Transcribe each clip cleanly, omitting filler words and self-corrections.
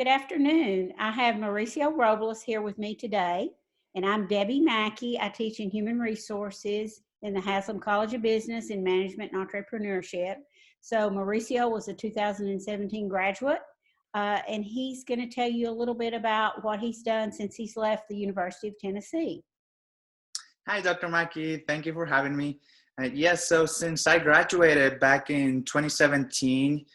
Good afternoon. I have Mauricio Robles here with me today, and I'm Debbie Mackey. I teach in human resources in the Haslam College of Business in Management and Entrepreneurship. So Mauricio was a 2017 graduate, and he's going to tell you a little bit about what he's done since he's left the University of Tennessee. Hi, Dr. Mackey. Thank you for having me. Yes, so since I graduated back in 2017,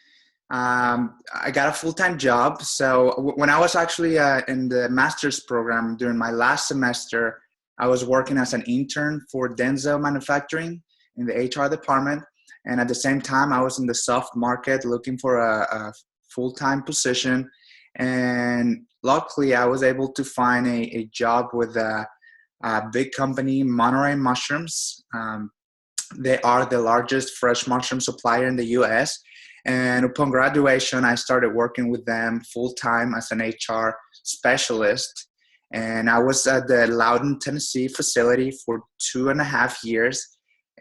I got a full-time job. So when I was actually in the master's program during my last semester, I was working as an intern for Denso Manufacturing in the HR department. And at the same time, I was in the soft market looking for a full-time position. And luckily, I was able to find a job with a big company, Monterrey Mushrooms. They are the largest fresh mushroom supplier in the U.S. And upon graduation, I started working with them full-time as an HR specialist. And I was at the Loudon, Tennessee facility for 2.5 years.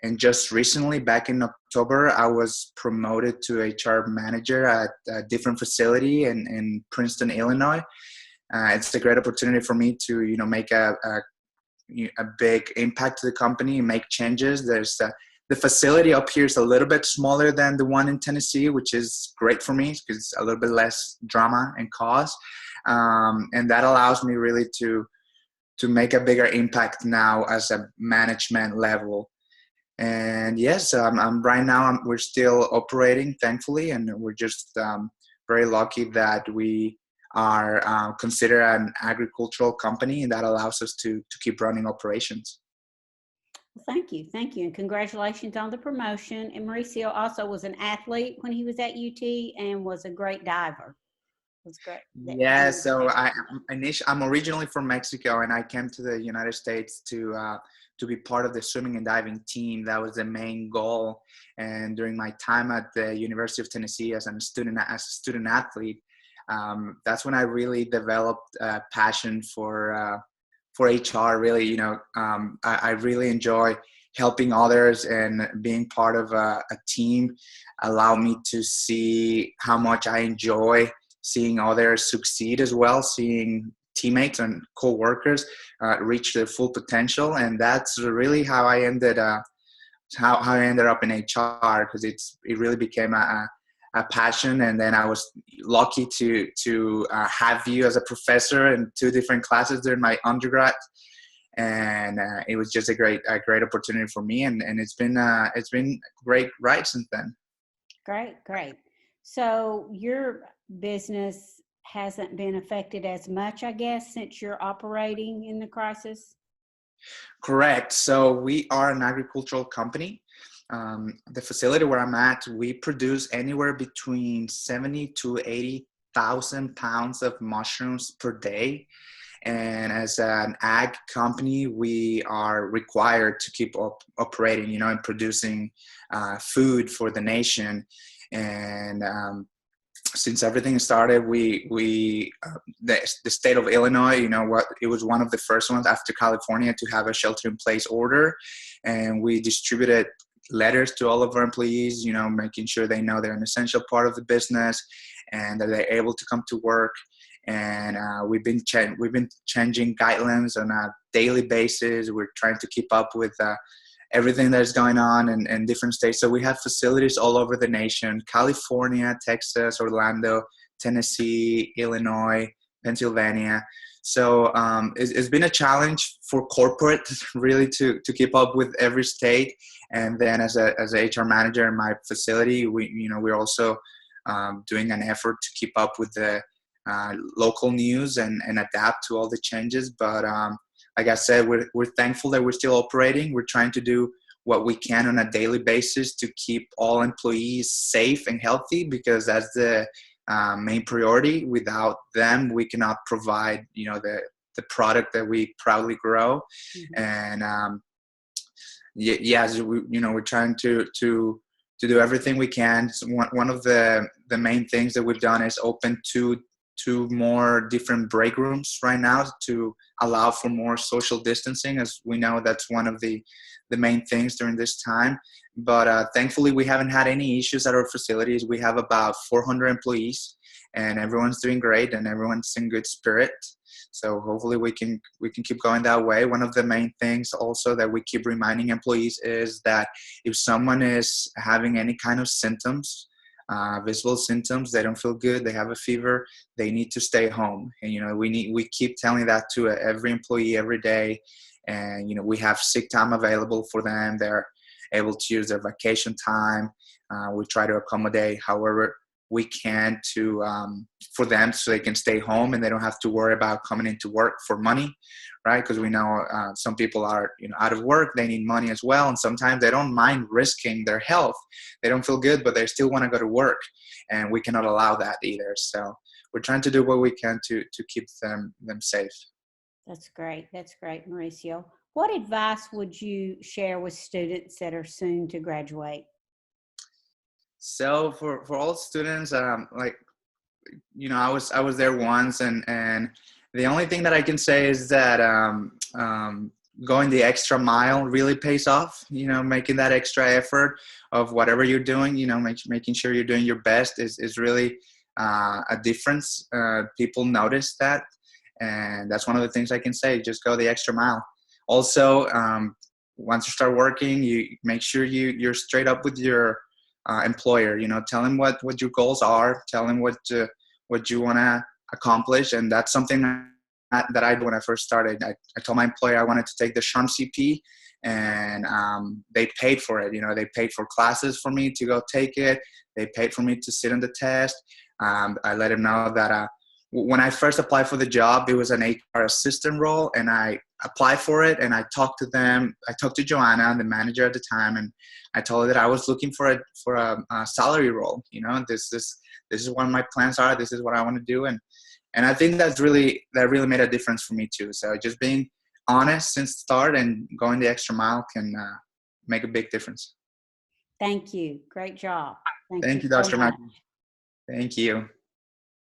And just recently, back in October, I was promoted to HR manager at a different facility in Princeton, Illinois. It's a great opportunity for me to, make a big impact to the company and make changes. There's the facility up here is a little bit smaller than the one in Tennessee, which is great for me because it's a little bit less drama and cause. And that allows me really to make a bigger impact now as a management level. And yes, I'm right now, we're still operating, thankfully, and we're just very lucky that we are considered an agricultural company, and that allows us to keep running operations. Well, thank you. And congratulations on the promotion. And Mauricio also was an athlete when he was at UT and was a great diver. It was great. Yeah, so I'm originally from Mexico, and I came to the United States to be part of the swimming and diving team. That was the main goal. And during my time at the University of Tennessee as a student athlete, that's when I really developed a passion for HR. Really, I really enjoy helping others, and being part of a team allowed me to see how much I enjoy seeing others succeed as well, seeing teammates and co-workers reach their full potential. And that's really how I ended up in HR, because it really became a passion. And then I was lucky to have you as a professor in 2 different classes during my undergrad, and it was just a great opportunity for me. And it's been great right since then. Great. So your business hasn't been affected as much, I guess, since you're operating in the crisis? Correct. So we are an agricultural company. The facility where I'm at, we produce anywhere between 70 to 80,000 pounds of mushrooms per day. And as an ag company, we are required to keep operating, and producing food for the nation. And since everything started, the state of Illinois, it was one of the first ones after California to have a shelter-in-place order, and we distributed letters to all of our employees, making sure they know they're an essential part of the business and that they're able to come to work. And we've been changing guidelines on a daily basis. We're trying to keep up with everything that's going on in different states. So we have facilities all over the nation: California, Texas, Orlando, Tennessee, Illinois, Pennsylvania. So it's been a challenge for corporate really to keep up with every state. And then as a HR manager in my facility, we're also doing an effort to keep up with the local news and adapt to all the changes. But like I said, we're thankful that we're still operating. We're trying to do what we can on a daily basis to keep all employees safe and healthy, because that's the main priority. Without them, we cannot provide, the product that we proudly grow. Mm-hmm. And yes, we're trying to do everything we can. So one of the main things that we've done is open two more different break rooms right now to allow for more social distancing, as we know that's one of the main things during this time. But thankfully, we haven't had any issues at our facilities. We have about 400 employees, and everyone's doing great and everyone's in good spirit. So hopefully we can keep going that way. One of the main things also that we keep reminding employees is that if someone is having any kind of symptoms, visible symptoms, they don't feel good, they have a fever, they need to stay home. And we keep telling that to every employee every day. And we have sick time available for them. They're able to use their vacation time. We try to accommodate however we can to for them, so they can stay home and they don't have to worry about coming into work for money, right? Because we know some people are out of work, they need money as well, and sometimes they don't mind risking their health. They don't feel good, but they still want to go to work, and we cannot allow that either. So we're trying to do what we can to keep them safe. That's great. That's great, Mauricio. What advice would you share with students that are soon to graduate? So for all students, I was there once, and the only thing that I can say is that going the extra mile really pays off. Making that extra effort of whatever you're doing, making sure you're doing your best is really a difference. People notice that, and that's one of the things I can say. Just go the extra mile. Also, once you start working, you make sure you're straight up with your employer. Tell him what your goals are. Tell him what you want to accomplish. And that's something that I did when I first started. I told my employer I wanted to take the SHRM CP, and they paid for it. They paid for classes for me to go take it. They paid for me to sit on the test. I let him know that when I first applied for the job, it was an HR assistant role, and I applied for it, and I talked to them. I talked to Joanna, the manager at the time, and I told her that I was looking for a salary role. This is what my plans are. This is what I want to do, and I think that really made a difference for me too. So just being honest since the start and going the extra mile can make a big difference. Thank you. Great job. Thank you Thank you, so Dr. much. Mack. Thank you.